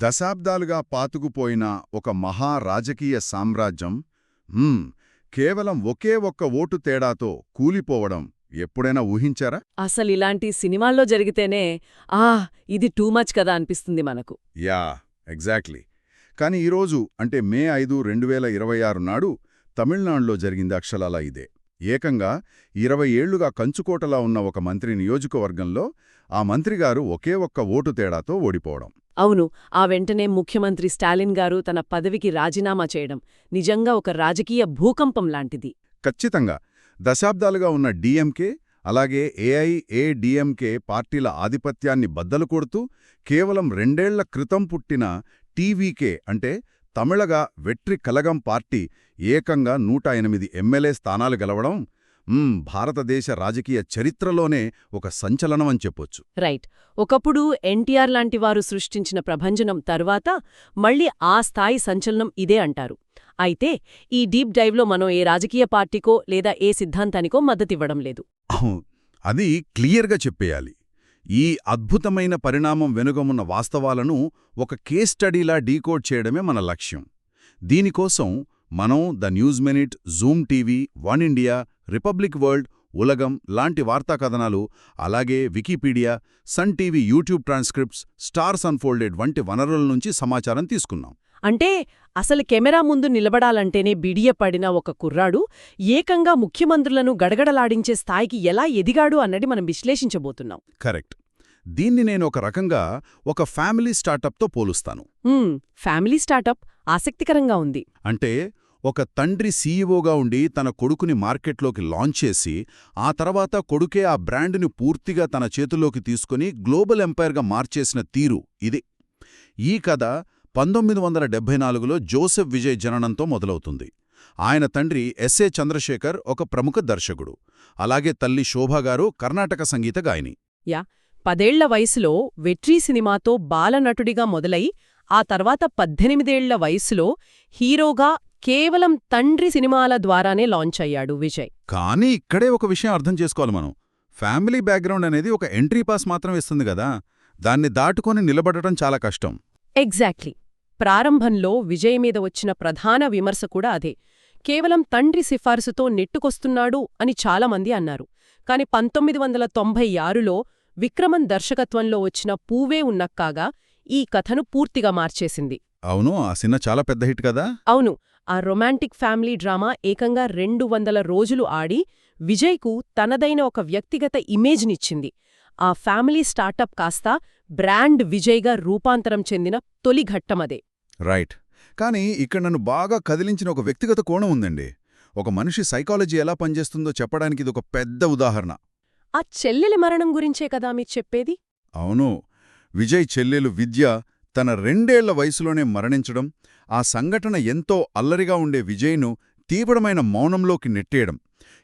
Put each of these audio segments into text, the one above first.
దశాబ్దాలుగా పాతుకుపోయిన ఒక మహా రాజకీయ సామ్రాజ్యం కేవలం ఒకే ఒక్క ఓటు తేడాతో కూలిపోవడం ఎప్పుడైనా ఊహించారా? అసలిలాంటి సినిమాల్లో జరిగితేనే ఇది టూ మచ్ కదా అనిపిస్తుంది మనకు. Yeah, exactly. కాని ఈరోజు అంటే మే 5, 2026 నాడు తమిళనాడులో జరిగింది అక్షరాలా ఇదే. ఏకంగా 20 ఏళ్లుగా కంచుకోటలా ఉన్న ఒక మంత్రి నియోజకవర్గంలో ఆ మంత్రిగారు ఒకే ఒక్క ఓటు తేడాతో ఓడిపోవడం. అవును, ఆ వెంటనే ముఖ్యమంత్రి స్టాలిన్ గారు తన పదవికి రాజీనామా చేయడం నిజంగా ఒక రాజకీయ భూకంపం లాంటిది. ఖచ్చితంగా. దశాబ్దాలుగా ఉన్న డీఎంకే అలాగే ఏఐఏడీఎంకే పార్టీల ఆధిపత్యాన్ని బద్దలు కొడుతూ కేవలం 2 ఏళ్ల క్రితం పుట్టిన టీవీకే అంటే తమిళగా వెట్రి కలగం పార్టీ ఏకంగా 108 ఎమ్మెల్యే స్థానాలు గెలవడం భారతదేశ రాజకీయ చరిత్రలోనే ఒక సంచలనమని చెప్పొచ్చు. రైట్. ఒకప్పుడు ఎన్టీఆర్ లాంటివారు సృష్టించిన ప్రభంజనం తరువాత మళ్ళీ ఆ స్థాయి సంచలనం ఇదే అంటారు. అయితే ఈ డీప్ డైవ్లో మనం ఏ రాజకీయ పార్టీకో లేదా ఏ సిద్ధాంతానికో మద్దతివ్వడం లేదు. అది క్లియర్గా చెప్పేయాలి. ఈ అద్భుతమైన పరిణామం వెనుకమున్న వాస్తవాలను ఒక కేస్ స్టడీలా డీకోడ్ చేయడమే మన లక్ష్యం. దీనికోసం మనం the news minute, zoom TV, one India, republic world, Ulagam లాంటి వార్తా కథనాలు, అలాగే Wikipedia, sun TV YouTube transcripts, stars unfolded వంటి వనరుల నుంచి సమాచారం తీసుకున్నాం. అంటే అసలు కెమెరా ముందు నిలబడాలంటేనే బిడియపడిన ఒక కుర్రాడు ఏకంగా ముఖ్యమంత్రులను గడగడలాడించే స్థాయికి ఎలా ఎదిగాడు అన్నది మనం విశ్లేషించబోతున్నాం. కరెక్ట్. దీన్ని నేను ఒక రకంగా ఒక ఫ్యామిలీ స్టార్టప్తో పోలుస్తాను. ఫ్యామిలీ స్టార్టప్ ఆసక్తికరంగా ఉంది. అంటే ఒక తండ్రి సీఈఓగా ఉండి తన కొడుకుని మార్కెట్లోకి లాంచ్ చేసి ఆ తర్వాత కొడుకే ఆ బ్రాండ్ని పూర్తిగా తన చేతుల్లోకి తీసుకుని గ్లోబల్ ఎంపైర్గా మార్చేసిన తీరు ఇది. ఈ కథ 1974లో జోసెఫ్ విజయ్ జననంతో మొదలవుతుంది. ఆయన తండ్రి ఎస్ఏ చంద్రశేఖర్ ఒక ప్రముఖ దర్శకుడు. అలాగే తల్లి శోభాగారు కర్ణాటక సంగీత గాయని. 10 ఏళ్ల వయసులో వెట్రీ సినిమాతో బాలనటుడిగా మొదలై ఆ తర్వాత 18 ఏళ్ల వయసులో హీరోగా కేవలం తండ్రి సినిమాల ద్వారానే లాంచ్ అయ్యాడు విజయ్. కానీ ఇక్కడే ఒక విషయం అర్థం చేసుకోవాలి మనం. ఫ్యామిలీ బ్యాక్గ్రౌండ్ అనేది ఒక ఎంట్రీ పాస్ మాత్రం ఇస్తుంది కదా, దాన్ని దాటుకొని నిలబడటం చాలా కష్టం. ఎగ్జాక్ట్లీ. ప్రారంభంలో విజయ్ మీద వచ్చిన ప్రధాన విమర్శ కూడా అదే. కేవలం తండ్రి సిఫార్సుతో నెట్టుకొస్తున్నాడు అని చాలామంది అన్నారు. కాని 1996లో విక్రమన్ దర్శకత్వంలో వచ్చిన పూవే ఉన్నక్కాగా ఈ కథను పూర్తిగా మార్చేసింది. అవును, ఆ సినిమా చాలా పెద్ద హిట్ కదా. అవును, ఆ రొమాంటిక్ ఫ్యామిలీ డ్రామా ఏకంగా 200 రోజులు ఆడి విజయ్కు తనదైన ఒక వ్యక్తిగత ఇమేజ్నిచ్చింది. ఆ ఫ్యామిలీ స్టార్టప్ కాస్త బ్రాండ్ విజయ్గా రూపాంతరం చెందిన తొలి ఘట్టమదే. రైట్. కానీ ఇక్కడ నన్ను బాగా కదిలించిన ఒక వ్యక్తిగత కోణం ఉందండి. ఒక మనిషి సైకాలజీ ఎలా పనిచేస్తుందో చెప్పడానికి ఇదొక పెద్ద ఉదాహరణ. ఆ చెల్లెలి మరణం గురించే కదా మీరు చెప్పేది? అవును. విజయ్ చెల్లెలు విద్య తన 2 ఏళ్ల వయసులోనే మరణించడం, ఆ సంఘటన ఎంతో అల్లరిగా ఉండే విజయ్ను తీవ్రమైన మౌనంలోకి నెట్టేయడం.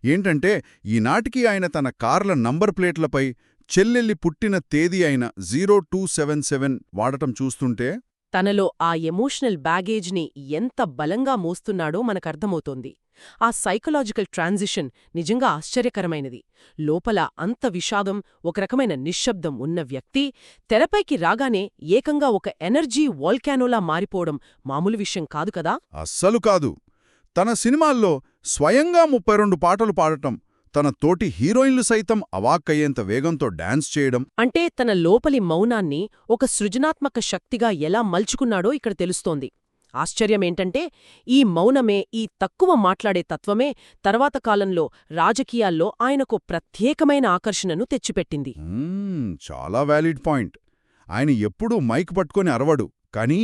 ఏంటంటే ఈనాటికి ఆయన తన కార్ల నంబర్ ప్లేట్లపై చెల్లెల్లి పుట్టిన తేదీ అయిన 0277 వాడటం చూస్తుంటే తనలో ఆ ఎమోషనల్ బ్యాగేజ్ని ఎంత బలంగా మోస్తున్నాడో మనకర్థమవుతోంది. ఆ సైకలాజికల్ ట్రాన్సిషన్ నిజంగా ఆశ్చర్యకరమైనది. లోపల అంత విషాదం, ఒక రకమైన నిశ్శబ్దం ఉన్న వ్యక్తి తెరపైకి రాగానే ఏకంగా ఒక ఎనర్జీ వాల్కానోలా మారిపోవడం మామూలు విషయం కాదు కదా. అస్సలు కాదు. తన సినిమాల్లో స్వయంగా 32 పాటలు పాడటం, తన తోటి హీరోయిన్లు సైతం అవాక్కయ్యేంత వేగంతో డాన్స్ చేయడం అంటే తన లోపలి మౌనాన్ని ఒక సృజనాత్మక శక్తిగా ఎలా మలుచుకున్నాడో ఇక్కడ తెలుస్తోంది. ఆశ్చర్యమేంటంటే ఈ మౌనమే, ఈ తక్కువ మాట్లాడే తత్వమే తర్వాత కాలంలో రాజకీయాల్లో ఆయనకు ప్రత్యేకమైన ఆకర్షణను తెచ్చిపెట్టింది. చాలా వ్యాలిడ్ పాయింట్. ఆయన ఎప్పుడూ మైక్ పట్టుకొని అరవడు, కానీ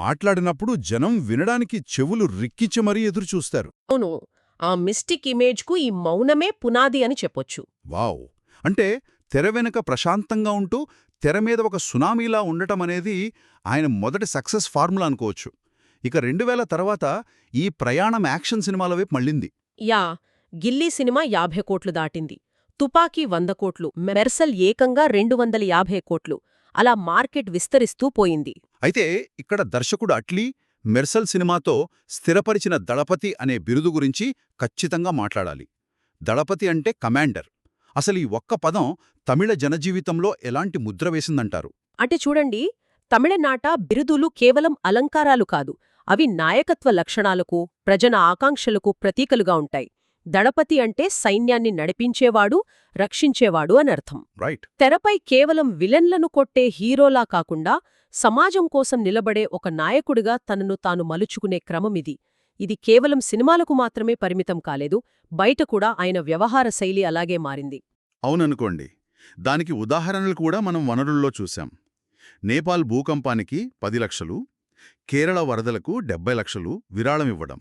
మాట్లాడినప్పుడు జనం వినడానికి చెవులు రిక్కించి మరీ ఎదురుచూస్తారు. అవును, ఆ మిస్టిక్ ఇమేజ్కు ఈ మౌనమే పునాది అని చెప్పొచ్చు. వావ్. అంటే తెర వెనుక ప్రశాంతంగా ఉంటూ తెరమీద ఒక సునామీలా ఉండటమనేది ఆయన మొదటి సక్సెస్ ఫార్ములా అనుకోవచ్చు. ఇక 2000 తర్వాత ఈ ప్రయాణం యాక్షన్ సినిమాల వైపు మళ్ళింది. గిల్లీ సినిమా 50 కోట్లు దాటింది. తుపాకీ 100 కోట్లు, మెర్సల్ ఏకంగా 250 కోట్లు. అలా మార్కెట్ విస్తరిస్తూ పోయింది. అయితే ఇక్కడ దర్శకుడు అట్లీ మెర్సల్ సినిమాతో స్థిరపరిచిన దళపతి అనే బిరుదు గురించి ఖచ్చితంగా మాట్లాడాలి. దళపతి అంటే కమాండర్. అసలు ఈ ఒక్క పదం తమిళ జనజీవితంలో ఎలాంటి ముద్ర వేసిందంటారు? అంటే చూడండి, తమిళనాట బిరుదులు కేవలం అలంకారాలు కాదు, అవి నాయకత్వ లక్షణాలకు, ప్రజల ఆకాంక్షలకు ప్రతీకలుగా ఉంటాయి. దళపతి అంటే సైన్యాన్ని నడిపించేవాడు, రక్షించేవాడు అనర్థం. రైట్. తెరపై కేవలం విలన్లను కొట్టే హీరోలా కాకుండా సమాజం కోసం నిలబడే ఒక నాయకుడిగా తనను తాను మలుచుకునే క్రమమిది. ఇది కేవలం సినిమాలకు మాత్రమే పరిమితం కాలేదు, బయట కూడా ఆయన వ్యవహార శైలి అలాగే మారింది. అవుననుకోండి. దానికి ఉదాహరణలు కూడా మనం వనరుల్లో చూశాం. నేపాల్ భూకంపానికి 10 లక్షలు, కేరళ వరదలకు 70 లక్షలు విరాళమివ్వడం.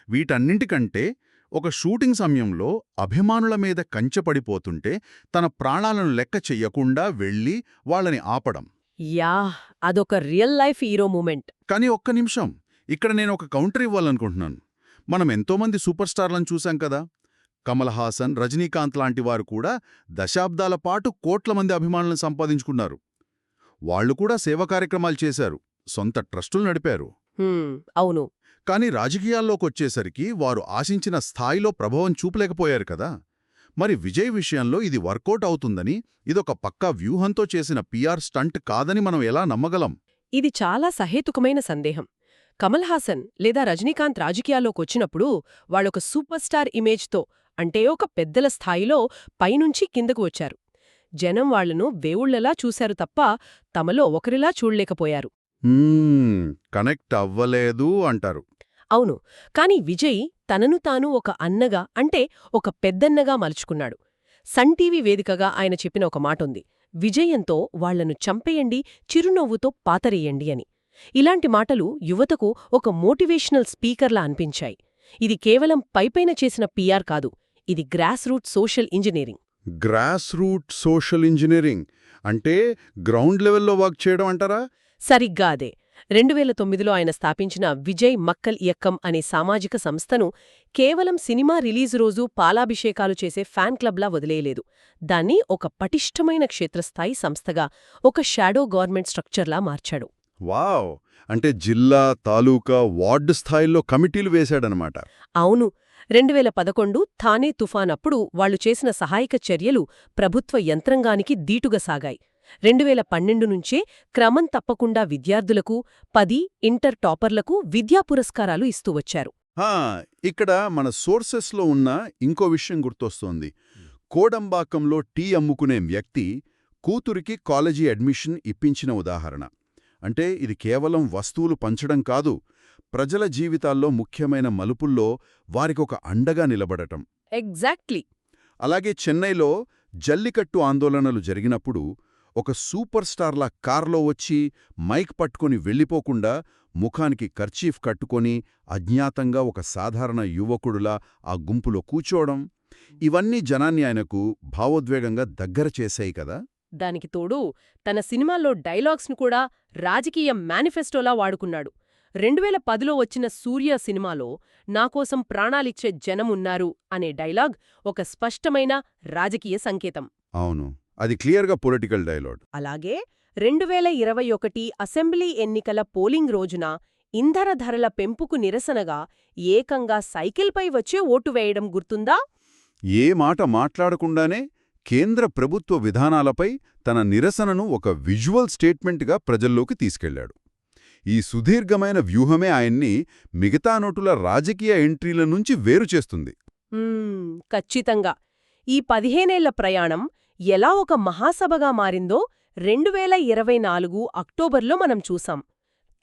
వీటన్నింటికంటే ఒక షూటింగ్ సమయంలో అభిమానుల మీద కంచెపడిపోతుంటే తన ప్రాణాలను లెక్క చెయ్యకుండా వెళ్ళి వాళ్ళని ఆపడం. యా, అదొక రియల్ లైఫ్ హీరో మూమెంట్. కానీ ఒక్క నిమిషం, ఇక్కడ నేను ఒక కౌంటర్ ఇవ్వాలనుకుంటున్నాను. మనం ఎంతోమంది సూపర్ స్టార్లను చూశాం కదా. కమల్ హాసన్, రజనీకాంత్ లాంటి వారు కూడా దశాబ్దాల పాటు కోట్ల మంది అభిమానులను సంపాదించుకున్నారు. వాళ్లు కూడా సేవా కార్యక్రమాలు చేశారు, సొంత ట్రస్టులు నడిపారు. అవును. కానీ రాజకీయాల్లోకొచ్చేసరికి వారు ఆశించిన స్థాయిలో ప్రభావం చూపలేకపోయారు కదా. మరి విజయ్ విషయంలో ఇది వర్కౌట్ అవుతుందని, ఇదొక పక్కా వ్యూహంతో చేసిన PR స్టంట్ కాదని మనం ఎలా నమ్మగలం? ఇది చాలా సహేతుకమైన సందేహం. కమల్ హాసన్ లేదా రజనీకాంత్ రాజకీయాల్లోకొచ్చినప్పుడు వాళ్ళొక సూపర్ స్టార్ ఇమేజ్తో, అంటే ఒక పెద్దల స్థాయిలో పైనుంచి కిందకు వచ్చారు. జనం వాళ్లను వేవుళ్లలా చూశారు తప్ప తమలో ఒకరిలా చూడలేకపోయారు. కనెక్ట్ అవ్వలేదు అంటారు. అవును. కాని విజయ్ తనను తాను ఒక అన్నగా, అంటే ఒక పెద్దన్నగా మలుచుకున్నాడు. సన్ టీవీ వేదికగా ఆయన చెప్పిన ఒక మాటుంది, విజయంతో వాళ్లను చంపేయండి, చిరునవ్వుతో పాతరేయండి అని. ఇలాంటి మాటలు యువతకు ఒక మోటివేషనల్ స్పీకర్లా అనిపించాయి. ఇది కేవలం పైపైన చేసిన PR కాదు, ఇది grass root social engineering. Grass root social engineering అంటే గ్రౌండ్ లెవెల్లో వర్క్ చేయడం అంటారా? సరిగ్గా అదే. 2009లో ఆయన స్థాపించిన విజయ్ మక్కల్ ఇయక్కం అనే సామాజిక సంస్థను కేవలం సినిమా రిలీజు రోజు పాలాభిషేకాలు చేసే ఫ్యాన్ క్లబ్లా వదిలేయలేదు. దాన్ని ఒక పటిష్టమైన క్షేత్రస్థాయి సంస్థగా, ఒక షాడో గవర్నమెంట్ స్ట్రక్చర్లా మార్చాడు. వావ్! అంటే జిల్లా, తాలూకా, వార్డు స్థాయిల్లో కమిటీలు వేశాడనమాట. అవును. 2011 థానే తుఫానప్పుడు వాళ్లు చేసిన సహాయక చర్యలు ప్రభుత్వ యంత్రాంగానికి దీటుగా సాగాయి. 2012 నుంచే క్రమం తప్పకుండా విద్యార్థులకు 10 ఇంటర్ టాపర్లకు విద్యా పురస్కారాలు ఇస్తూ వచ్చారు. ఇక్కడ మన సోర్సెస్లో ఉన్న ఇంకో విషయం గుర్తొస్తోంది. కోడంబాకంలో టీ అమ్ముకునే వ్యక్తి కూతురికి కాలేజీ అడ్మిషన్ ఇప్పించిన ఉదాహరణ. అంటే ఇది కేవలం వస్తువులు పంచడం కాదు, ప్రజల జీవితాల్లో ముఖ్యమైన మలుపుల్లో వారికొక అండగా నిలబడటం. ఎగ్జాక్ట్లీ. అలాగే చెన్నైలో జల్లికట్టు ఆందోళనలు జరిగినప్పుడు ఒక సూపర్ స్టార్లా కార్లో వచ్చి మైక్ పట్టుకొని వెళ్ళిపోకుండా ముఖానికి కర్చీఫ్ కట్టుకొని అజ్ఞాతంగా ఒక సాధారణ యువకుడులా ఆ గుంపులో కూచోవడం, ఇవన్నీ జనాన్ని ఆయనకు భావోద్వేగంగా దగ్గర చేశాయి కదా. దానికి తోడు తన సినిమాల్లో డైలాగ్స్ను కూడా రాజకీయ మేనిఫెస్టోలా వాడుకున్నాడు. 2010లో వచ్చిన సూర్య సినిమాలో నాకోసం ప్రాణాలిచ్చే జనమున్నారు అనే డైలాగ్ ఒక స్పష్టమైన రాజకీయ సంకేతం. అవును, అది క్లియర్గా పొలిటికల్ డైలాగ్. అలాగే 2021 అసెంబ్లీ ఎన్నికల పోలింగ్ రోజున ఇంధన ధరల పెంపుకు నిరసనగా ఏకంగా సైకిల్పై వచ్చే ఓటు వేయడం గుర్తుందా? ఏ మాట మాట్లాడకుండానే కేంద్ర ప్రభుత్వ విధానాలపై తన నిరసనను ఒక విజువల్ స్టేట్మెంట్గా ప్రజల్లోకి తీసుకెళ్లాడు. ఈ సుదీర్ఘమైన వ్యూహమే ఆయన్ని మిగతా నటుల రాజకీయ ఎంట్రీల నుంచి వేరుచేస్తుంది. ఖచ్చితంగా. ఈ 15 ఏళ్ల ప్రయాణం ఎలా ఒక మహాసభగా మారిందో 2024 అక్టోబర్లో మనం చూసాం.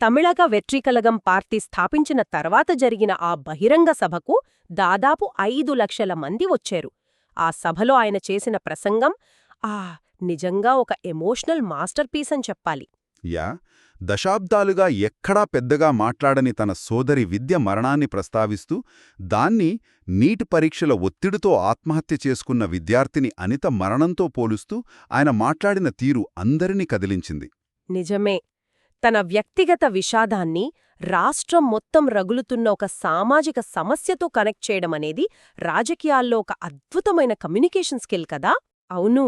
తమిళగ వెట్రికలగం పార్టీ స్థాపించిన తర్వాత జరిగిన ఆ బహిరంగ సభకు దాదాపు 5 లక్షల మంది వచ్చారు. ఆ సభలో ఆయన చేసిన ప్రసంగం నిజంగా ఒక ఎమోషనల్ మాస్టర్ పీస్ అని చెప్పాలి. దశాబ్దాలుగా ఎక్కడా పెద్దగా మాట్లాడని తన సోదరి విద్య మరణాన్ని ప్రస్తావిస్తూ, దాన్ని నీట్ పరీక్షల ఒత్తిడితో ఆత్మహత్య చేసుకున్న విద్యార్థిని అనిత మరణంతో పోలుస్తూ ఆయన మాట్లాడిన తీరు అందరినీ కదిలించింది. నిజమే. తన వ్యక్తిగత విషాదాన్ని రాష్ట్రం మొత్తం రగులుతున్న ఒక సామాజిక సమస్యతో కనెక్ట్ చేయడమనేది రాజకీయాల్లో ఒక అద్భుతమైన కమ్యూనికేషన్ స్కిల్ కదా. అవును.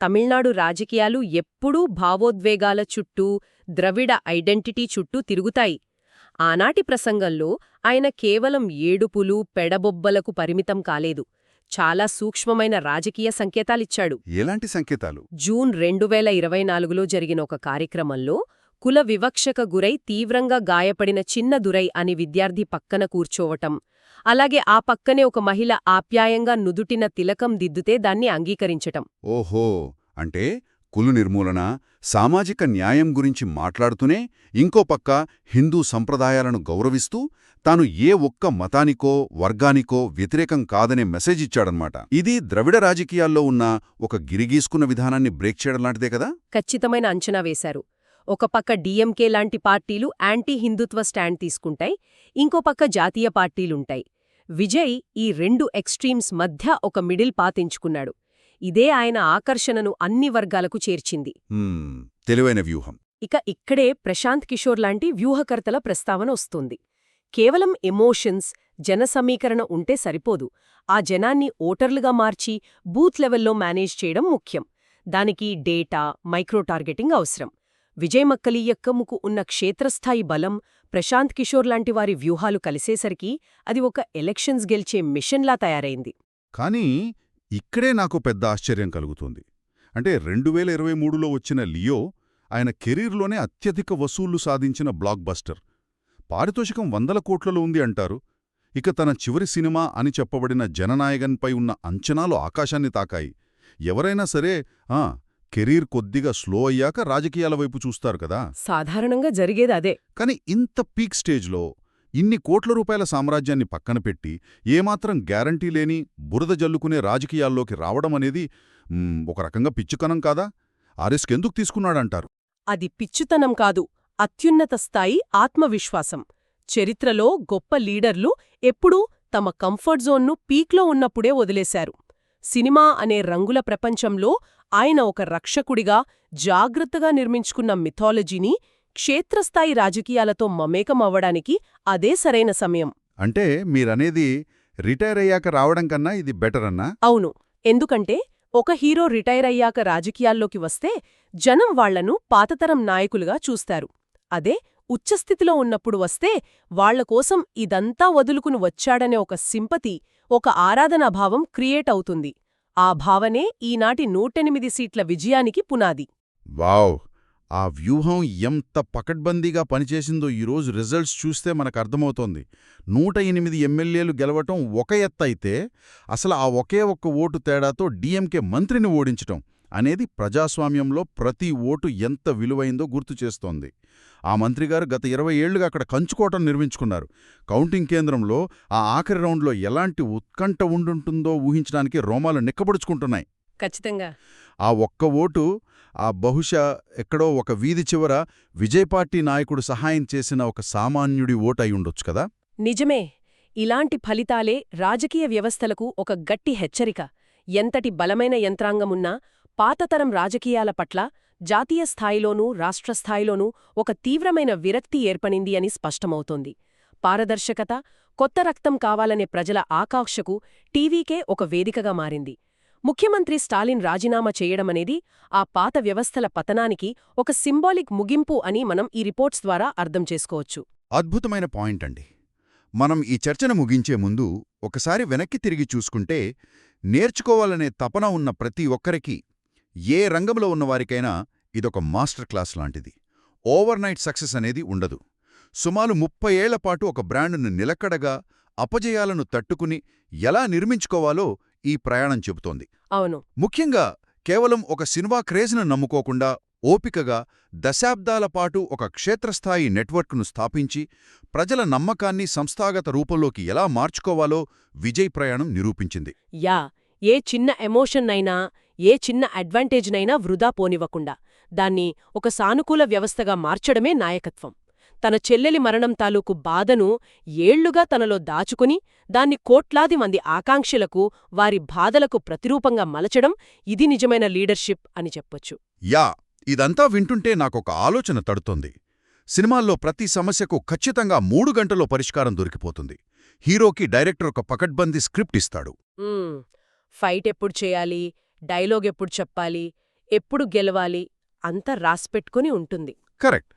తమిళనాడు రాజకీయాలు ఎప్పుడూ భావోద్వేగాల చుట్టూ, ద్రవిడ ఐడెంటిటీ చుట్టూ తిరుగుతాయి. ఆనాటి ప్రసంగంలో ఆయన కేవలం ఏడుపులు, పెడబొబ్బలకు పరిమితం కాలేదు. చాలా సూక్ష్మమైన రాజకీయ సంకేతాలిచ్చాడు. ఎలాంటి సంకేతాలు? జూన్ 2024లో జరిగిన ఒక కార్యక్రమంలో కుల వివక్షక గురై తీవ్రంగా గాయపడిన చిన్న దురై అని విద్యార్థి పక్కన కూర్చోవటం, అలాగే ఆ పక్కనే ఒక మహిళ ఆప్యాయంగా నుదుటిన తిలకం దిద్దుతే దాన్ని అంగీకరించటం. ఓహో, అంటే కులు నిర్మూలన, సామాజిక న్యాయం గురించి మాట్లాడుతూనే ఇంకో పక్క హిందూ సంప్రదాయాలను గౌరవిస్తూ తాను ఏ ఒక్క మతానికో వర్గానికో వ్యతిరేకం కాదనే మెసేజ్ ఇచ్చాడనమాట. ఇది ద్రవిడ రాజకీయాల్లో ఉన్న ఒక గిరిగీసుకున్న విధానాన్ని బ్రేక్ చేయడం లాంటిదే కదా? ఖచ్చితమైన అంచనా వేశారు. ఒక పక్క డీఎంకే లాంటి పార్టీలు యాంటీ హిందుత్వ స్టాండ్ తీసుకుంటాయి, ఇంకో పక్క జాతీయ పార్టీలుంటాయి. విజయ్ ఈ రెండు ఎక్స్ట్రీమ్స్ మధ్య ఒక మిడిల్ పాత్ ఎంచుకున్నాడు. ఇదే ఆయన ఆకర్షణను అన్ని వర్గాలకు చేర్చింది. తెలివైన వ్యూహం. ఇక ఇక్కడే ప్రశాంత్ కిషోర్ లాంటి వ్యూహకర్తల ప్రస్తావన వస్తుంది. కేవలం ఎమోషన్స్, జనసమీకరణ ఉంటే సరిపోదు. ఆ జనాన్ని ఓటర్లుగా మార్చి బూత్ లెవెల్లో మేనేజ్ చేయడం ముఖ్యం. దానికి డేటా, మైక్రో టార్గెటింగ్ అవసరం. విజయ్ మక్కలీయక్కముకు ఉన్న క్షేత్రస్థాయి బలం, ప్రశాంత్ కిషోర్ లాంటి వారి వ్యూహాలు కలిసేసరికి అది ఒక ఎలక్షన్స్ గెలిచే మిషన్లా తయారైంది. కానీ ఇక్కడే నాకు పెద్ద ఆశ్చర్యం కలుగుతుంది. అంటే 2023లో వచ్చిన లియో ఆయన కెరీర్లోనే అత్యధిక వసూళ్లు సాధించిన బ్లాక్ బస్టర్. పారితోషికం 100 కోట్లలో ఉంది అంటారు. ఇక తన చివరి సినిమా అని చెప్పబడిన జననాయకన్పై ఉన్న అంచనాలు ఆకాశాన్ని తాకాయి. ఎవరైనా సరే కెరీర్ కొద్దిగా స్లో అయ్యాక రాజకీయాల వైపు చూస్తారు కదా. సాధారణంగా జరిగేది అదే. కాని ఇంత పీక్ స్టేజ్లో ఇన్ని కోట్ల రూపాయల సామ్రాజ్యాన్ని పక్కన పెట్టి ఏమాత్రం గ్యారంటీ లేని బురద జల్లుకునే రాజకీయాల్లోకి రావడమనేది ఒక రకంగా పిచ్చుకనం కాదా? ఆ రిస్క్ ఎందుకు తీసుకున్నాడంటారు? అది పిచ్చుతనం కాదు, అత్యున్నత స్థాయి ఆత్మవిశ్వాసం. చరిత్రలో గొప్ప లీడర్లు ఎప్పుడూ తమ కంఫర్ట్ జోన్ను పీక్లో ఉన్నప్పుడే వదిలేశారు. సినిమా అనే రంగుల ప్రపంచంలో ఆయన ఒక రక్షకుడిగా జాగ్రత్తగా నిర్మించుకున్న మిథాలజీని క్షేత్రస్థాయి రాజకీయాలతో మమేకమవ్వడానికి అదే సరైన సమయం. అంటే మీరనేది రిటైర్ అయ్యాక రావడం కన్నా ఇది బెటర్ అన్నా? అవును. ఎందుకంటే ఒక హీరో రిటైర్ అయ్యాక రాజకీయాల్లోకి వస్తే జనం వాళ్లను పాతతరం నాయకులుగా చూస్తారు. అదే ఉచ్చస్థితిలో ఉన్నప్పుడు వస్తే వాళ్లకోసం ఇదంతా వదులుకుని వచ్చాడనే ఒక సింపతి, ఒక ఆరాధనాభావం క్రియేట్ అవుతుంది. ఆ భావనే ఈనాటి 108 సీట్ల విజయానికి పునాది. వావ్! ఆ వ్యూహం ఎంత పకడ్బందీగా పనిచేసిందో ఈరోజు రిజల్ట్స్ చూస్తే మనకర్థమవుతోంది. 108 ఎమ్మెల్యేలు గెలవటం ఒక ఎత్తయితే అసలు ఆ ఒకే ఒక్క ఓటు తేడాతో డీఎంకే మంత్రిని ఓడించటం అనేది ప్రజాస్వామ్యంలో ప్రతి ఓటు ఎంత విలువైందో గుర్తుచేస్తోంది. ఆ మంత్రిగారు గత 20 ఏళ్లుగా అక్కడ కంచుకోటం నిర్మించుకున్నారు. కౌంటింగ్ కేంద్రంలో ఆ ఆఖరి రౌండ్లో ఎలాంటి ఉత్కంఠ ఉండుంటుందో ఊహించడానికి రోమాలు నిక్కబడుచుకుంటున్నాయి. ఖచ్చితంగా. ఆ ఒక్క ఓటు బహుశా ఎక్కడో ఒక వీధి చివర విజయ్ పార్టీ నాయకుడు సహాయం చేసిన ఒక సామాన్యుడి ఓటు అయి ఉండొచ్చు కదా. నిజమే. ఇలాంటి ఫలితాలే రాజకీయ వ్యవస్థలకు ఒక గట్టి హెచ్చరిక. ఎంతటి బలమైన యంత్రాంగమున్నా పాతతరం రాజకీయాల పట్ల జాతీయ స్థాయిలోనూ రాష్ట్రస్థాయిలోనూ ఒక తీవ్రమైన విరక్తి ఏర్పడింది అని స్పష్టమవుతోంది. పారదర్శకత, కొత్త రక్తం కావాలనే ప్రజల ఆకాంక్షకు టీవీకే ఒక వేదికగా మారింది. ముఖ్యమంత్రి స్టాలిన్ రాజీనామా చేయడమనేది ఆ పాత వ్యవస్థల పతనానికి ఒక సింబాలిక్ ముగింపు అని మనం ఈ రిపోర్ట్స్ ద్వారా అర్థం చేసుకోవచ్చు. అద్భుతమైన పాయింట్ అండి. మనం ఈ చర్చను ముగించే ముందు ఒకసారి వెనక్కి తిరిగి చూసుకుంటే నేర్చుకోవాలనే తపన ఉన్న ప్రతి ఒక్కరికి, ఏ రంగంలో ఉన్నవారికైనా ఇదొక మాస్టర్ క్లాస్ లాంటిది. ఓవర్నైట్ సక్సెస్ అనేది ఉండదు. సుమారు 30 ఏళ్లపాటు ఒక బ్రాండును నిలకడగా, అపజయాలను తట్టుకుని ఎలా నిర్మించుకోవాలో ఈ ప్రయాణం చెబుతోంది. అవును. ముఖ్యంగా కేవలం ఒక సినిమా క్రేజ్ను నమ్ముకోకుండా ఓపికగా దశాబ్దాల పాటు ఒక క్షేత్రస్థాయి నెట్వర్క్ను స్థాపించి ప్రజల నమ్మకాన్ని సంస్థాగత రూపంలోకి ఎలా మార్చుకోవాలో విజయ్ ప్రయాణం నిరూపించింది. ఏ చిన్న ఎమోషన్నైనా, ఏ చిన్న అడ్వాంటేజ్నైనా వృధా పోనివ్వకుండా దాన్ని ఒక సానుకూల వ్యవస్థగా మార్చడమే నాయకత్వం. తన చెల్లెలి మరణం తాలూకు బాధను ఏళ్లుగా తనలో దాచుకుని దాన్ని కోట్లాది మంది ఆకాంక్షలకు, వారి బాధలకు ప్రతిరూపంగా మలచడం, ఇది నిజమైన లీడర్షిప్ అని చెప్పొచ్చు. ఇదంతా వింటుంటే నాకొక ఆలోచన తడుతోంది. సినిమాల్లో ప్రతి సమస్యకు ఖచ్చితంగా 3 గంటల్లో పరిష్కారం దొరికిపోతుంది. హీరోకి డైరెక్టర్ ఒక పకడ్బందీ స్క్రిప్ట్ ఇస్తాడు. ఫైట్ ఎప్పుడు చేయాలి, డైలాగ్ ఎప్పుడు చెప్పాలి, ఎప్పుడు గెలవాలి అంతా రాసిపెట్టుకుని ఉంటుంది. కరెక్ట్.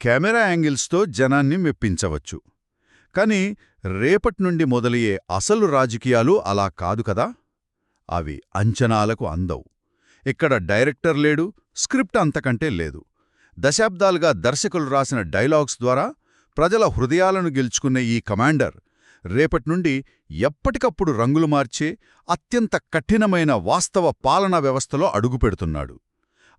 కెమెరా యాంగిల్స్తో జనాన్ని మెప్పించవచ్చు. కాని రేపట్నుండి మొదలయ్యే అసలు రాజకీయాలు అలా కాదు కదా. అవి అంచనాలకు అందవు. ఇక్కడ డైరెక్టర్ లేడు, స్క్రిప్ట్ అంతకంటే లేదు. దశాబ్దాలుగా దర్శకులు రాసిన డైలాగ్స్ ద్వారా ప్రజల హృదయాలను గెలుచుకునే ఈ కమాండర్ రేపట్నుండి ఎప్పటికప్పుడు రంగులు మార్చే అత్యంత కఠినమైన వాస్తవ పాలనా వ్యవస్థలో అడుగుపెడుతున్నాడు.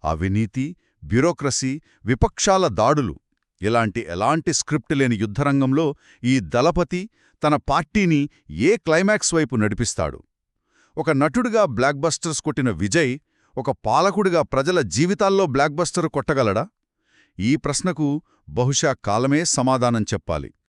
అవినీతి, బ్యూరోక్రసీ, విపక్షాల దాడులు ఎలాంటి స్క్రిప్ట్ లేని యుద్ధరంగంలో ఈ దళపతి తన పార్టీని ఏ క్లైమాక్స్ వైపు నడిపిస్తాడు? ఒక నటుడిగా బ్లాక్బస్టర్స్ కొట్టిన విజయ్ ఒక పాలకుడిగా ప్రజల జీవితాల్లో బ్లాక్బస్టర్ కొట్టగలడా? ఈ ప్రశ్నకు బహుశా కాలమే సమాధానం చెప్పాలి.